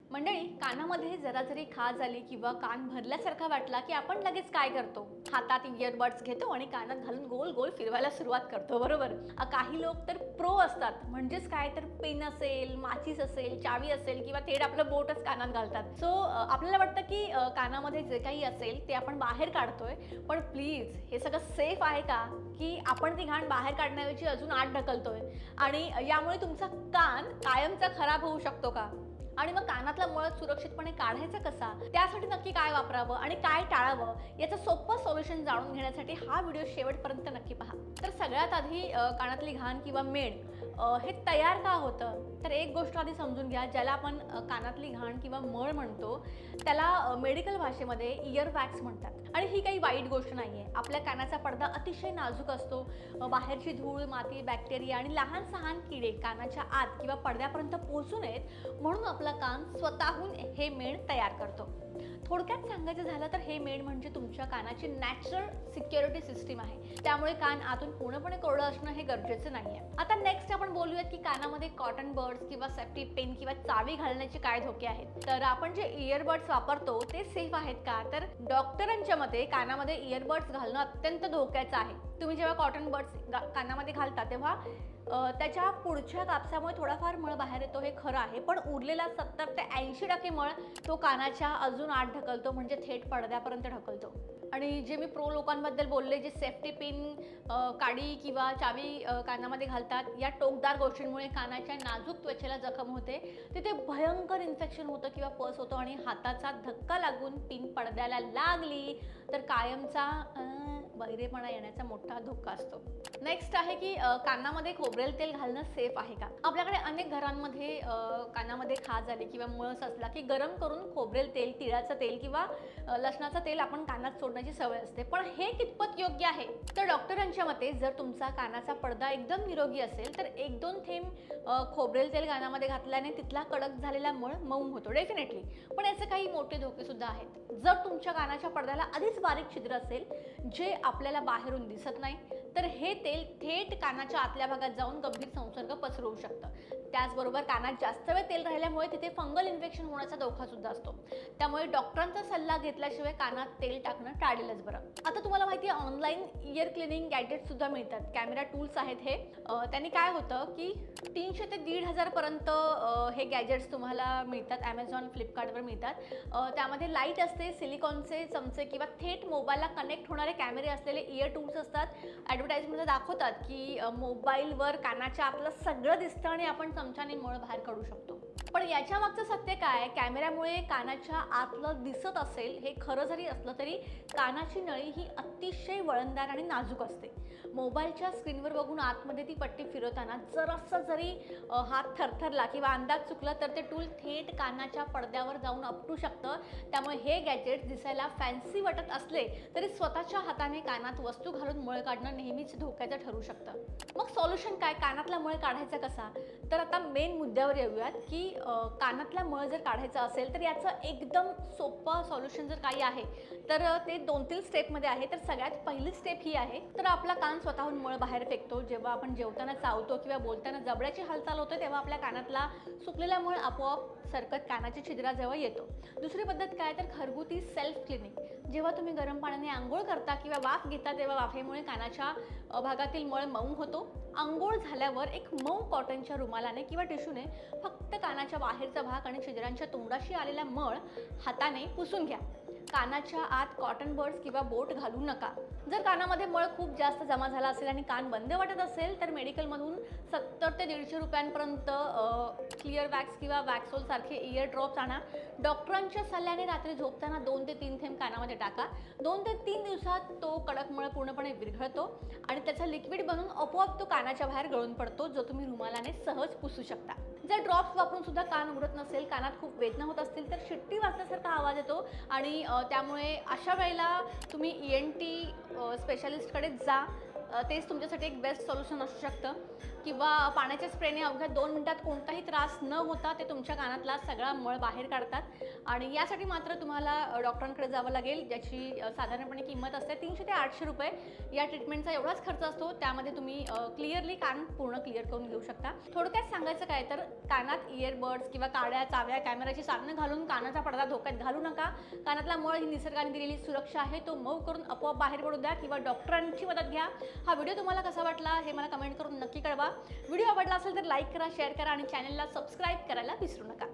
मंडळी, कानामध्ये जरा जरी खाज आली किंवा कान भरल्यासारखा वाटला की आपण लगेच काय करतो? हातात इयरबड्स घेतो आणि कानात घालून गोल गोल फिरवायला सुरुवात करतो, बरोबर? काही लोक तर प्रो असतात, म्हणजेच काय तर पेन असेल, माचीस असेल, चावी असेल किंवा थेट आपलं बोटच कानात घालतात. सो आपल्याला वाटतं की कानामध्ये जे काही असेल ते आपण बाहेर काढतोय, पण प्लीज हे सगळं सेफ आहे का? की आपण ती घाण बाहेर काढण्याऐवजी अजून आत ढकलतोय आणि यामुळे तुमचा कान कायमचा खराब होऊ शकतो का? आणि मग कानातला मळ सुरक्षितपणे काढायचा कसा? त्यासाठी नक्की काय वापरावं आणि काय टाळावं याचं सोपं सोल्युशन जाणून घेण्यासाठी हा व्हिडिओ शेवटपर्यंत नक्की पहा. तर सगळ्यात आधी कानातली घाण किंवा मेड हे तयार का होतं? तर एक गोष्ट आधी समजून घ्या, ज्याला आपण कानातली घाण किंवा मळ म्हणतो त्याला मेडिकल भाषेमध्ये इयर वॅक्स म्हणतात. आणि ही काही वाईट गोष्ट नाहीये. आपल्या कानाचा पडदा अतिशय नाजूक असतो. बाहेरची धूळ, माती, बॅक्टेरिया आणि लहान सहान किडे कानाच्या आत किंवा पडद्यापर्यंत पोहोचू नयेत म्हणून आपला कान स्वतःहून हे मेण तयार करतो. थोडक्यात सांगायचं झालं तर हे मेण म्हणजे तुमच्या कानाची नॅचरल सिक्युरिटी सिस्टीम आहे. त्यामुळे कान आतून पूर्णपणे कोरडं असणं हे गरजेचं नाहीये. आता नेक्स्ट आपण बोलूयात की कानामध्ये कॉटन बड्स किंवा सेफ्टी पिन किंवा चावी घालण्याचे काय धोके आहेत. तर आपण जे इयरबड्स वापरतो ते सेफ आहेत का? तर डॉक्टरांच्या मते कानामध्ये इयरबड्स घालणं अत्यंत धोक्याचं आहे. तुम्ही जेव्हा कॉटन बड्स कानामध्ये घालता तेव्हा त्याच्या पुढच्या कापसामुळे थोडाफार मळ बाहेर येतो, हे खरं आहे. पण उरलेला 70 ते 80% मळ तो कानाच्या अजून आत ढकलतो, म्हणजे थेट पडद्यापर्यंत ढकलतो. आणि जे मी प्रो लोकांबद्दल बोलले, जे सेफ्टी पिन, काडी किंवा चावी कानामध्ये घालतात, या टोकदार गोष्टींमुळे कानाच्या नाजूक त्वचेला जखम होते. तिथे भयंकर इन्फेक्शन होतं किंवा पस होतो आणि हाताचा धक्का लागून पिन पडद्याला लागली तर कायमचा बहिरेपणा येण्याचा मोठा धोका असतो. नेक्स्ट आहे की कानामध्ये खोबरेल तेल घालणं सेफ आहे का? आपल्याकडे अनेक घरांमध्ये कानामध्ये खाज आली किंवा मळस असला की गरम करून खोबरेल तेल, तिळाचं तेल किंवा लसणाचं तेल आपण कानात सोडण्याची सवय असते. पण हे कितपत योग्य आहे? तर डॉक्टरांच्या मते जर तुमचा कानाचा पडदा एकदम निरोगी असेल तर 1-2 थेंब खोबरेल तेल कानामध्ये घातल्याने तिथला कडक झालेला मळ मऊ होतो, डेफिनेटली. पण याचे काही मोठे धोके सुद्धा आहेत. जर तुमच्या कानाच्या पडद्याला आधीच बारीक छिद्र असेल जे आपल्याला बाहेरून दिसत नाही, तर हे तेल थेट कानाच्या आतल्या भागात जाऊन गंभीर संसर्ग पसरवू शकतं. त्याचबरोबर कानात जास्त वेळ तेल राहिल्यामुळे तिथे फंगल इन्फेक्शन होण्याचा धोका सुद्धा असतो. त्यामुळे डॉक्टरांचा सल्ला घेतल्याशिवाय कानात तेल टाकणं टाळलेलंच बरं. आता तुम्हाला माहिती आहे, ऑनलाईन इयर क्लिनिंग गॅजेट सुद्धा मिळतात. कॅमेरा टूल्स आहेत हे. त्यांनी काय होतं की 300 ते 1,500 पर्यंत हे गॅजेट्स तुम्हाला मिळतात. ॲमेझॉन, फ्लिपकार्टवर मिळतात. त्यामध्ये लाईट असते, सिलिकॉनचे चमचे किंवा थेट मोबाईलला कनेक्ट होणारे कॅमेरे असलेले इयर टूल्स असतात. ॲडव्हर्टाईजमध्ये दाखवतात की मोबाईलवर कानाच्या आपलं सगळं दिसतं आणि आपण चमच्याने मळ बाहेर काढू शकतो. पण याच्या मागचं सत्य काय? कॅमेऱ्यामुळे कानाच्या आतलं दिसत असेल हे खरं जरी असलं तरी कानाची नळी ही अतिशय वळणदार आणि नाजूक असते. मोबाईलच्या स्क्रीनवर बघून आतमध्ये ती पट्टी फिरवताना जरासं जरी हात थरथरला किंवा अंदाज चुकला तर ते टूल थेट कानाच्या पडद्यावर जाऊन आपटू शकतं. त्यामुळे हे गॅजेट दिसायला फॅन्सी वाटत असले तरी स्वतःच्या हाताने कानात वस्तू घालून मळ काढणं नेहमीच धोक्याचं ठरू शकतं. मग सॉल्युशन काय? कानातला मळ काढायचा कसा? तर आता मेन मुद्द्यावर येऊयात की कानातला मळ जर काढायचा असेल तर याचं एकदम सोपं सॉल्युशन जर काही आहे तर ते 2-3 स्टेपमध्ये आहे. तर सगळ्यात पहिली स्टेप ही आहे, तर आपला कान स्वतःहून मळ बाहेर फेकतो. जेव्हा आपण जेवताना चावतो किंवा बोलताना जबड्याची हालचाल होते तेव्हा आपल्या कानातला सुकलेला मळ आपोआप सरकत कानाच्या छिद्राजवळ येतो. दुसरी पद्धत काय? तर घरगुती सेल्फ क्लिनिंग. जेव्हा तुम्ही गरम पाण्याने आंघोळ करता किंवा वाफ घेता तेव्हा वाफेमुळे कानाच्या भागातील मळ मऊ होतो. आंघोळ झाल्यावर एक मऊ कॉटनच्या रुमालाने किंवा टिश्यूने फक्त कानाच्या बाहेरचा भाग आणि छिद्रांच्या तोंडाशी आलेला मळ हाताने पुसून घ्या. कानाच्या आत कॉटन बड्स किंवा बोट घालू नका. जर कानामध्ये मळ खूप जास्त जमा झाला असेल आणि कान बंद वाटत असेल तर मेडिकलमधून 70 ते 150 रुपयांपर्यंत क्लिअर वॅक्स किंवा वॅक्सोल सारखे इयर ड्रॉप्स आणा. डॉक्टरांच्या सल्ल्याने रात्री झोपताना 2 ते 3 थेंब कानामध्ये टाका. 2 ते 3 दिवसात तो कडक मळ पूर्णपणे विरघळतो आणि त्याचा लिक्विड बनून आपोआप तो कानाच्या बाहेर गळून पडतो, जो तुम्ही रुमालाने सहज पुसू शकता. जर ड्रॉप्स वापरून सुद्धा कान उघडत नसेल, कानात खूप वेदना होत असतील तर शिट्टी वाजल्यासारखा आवाज येतो आणि त्यामुळे अशा वेळेला तुम्ही ENT स्पेशालिस्टकडे जा. तेच तुमच्यासाठी एक बेस्ट सोल्युशन असू शकतं. किंवा पाण्याच्या स्प्रेने अवघ्या 2 मिनिटात कोणताही त्रास न होता ते तुमच्या कानातला सगळा मळ बाहेर काढतात आणि यासाठी मात्र तुम्हाला डॉक्टरांकडे जावं लागेल, ज्याची साधारणपणे किंमत असते 300 ते 800 रुपये. या ट्रीटमेंटचा एवढाच खर्च असतो. त्यामध्ये तुम्ही क्लिअरली कान पूर्ण क्लिअर करून घेऊ शकता. थोडक्यात सांगायचं काय तर कानात इयरबड्स किंवा काड्या, चाव्या, कॅमेराची साधनं घालून कानाचा पडदा धोक्यात घालू नका. कानातला मळ ही निसर्गाने दिलेली सुरक्षा आहे, तो मऊ करून आपोआप बाहेर पडू द्या किंवा डॉक्टरांची मदत घ्या. हा व्हिडिओ तुम्हाला कसा वाटला हे मला कमेंट करून नक्की कळवा. व्हिडिओ आवडला असेल तर लाईक करा, शेअर करा आणि चॅनलला सबस्क्राईब करायला विसरू नका.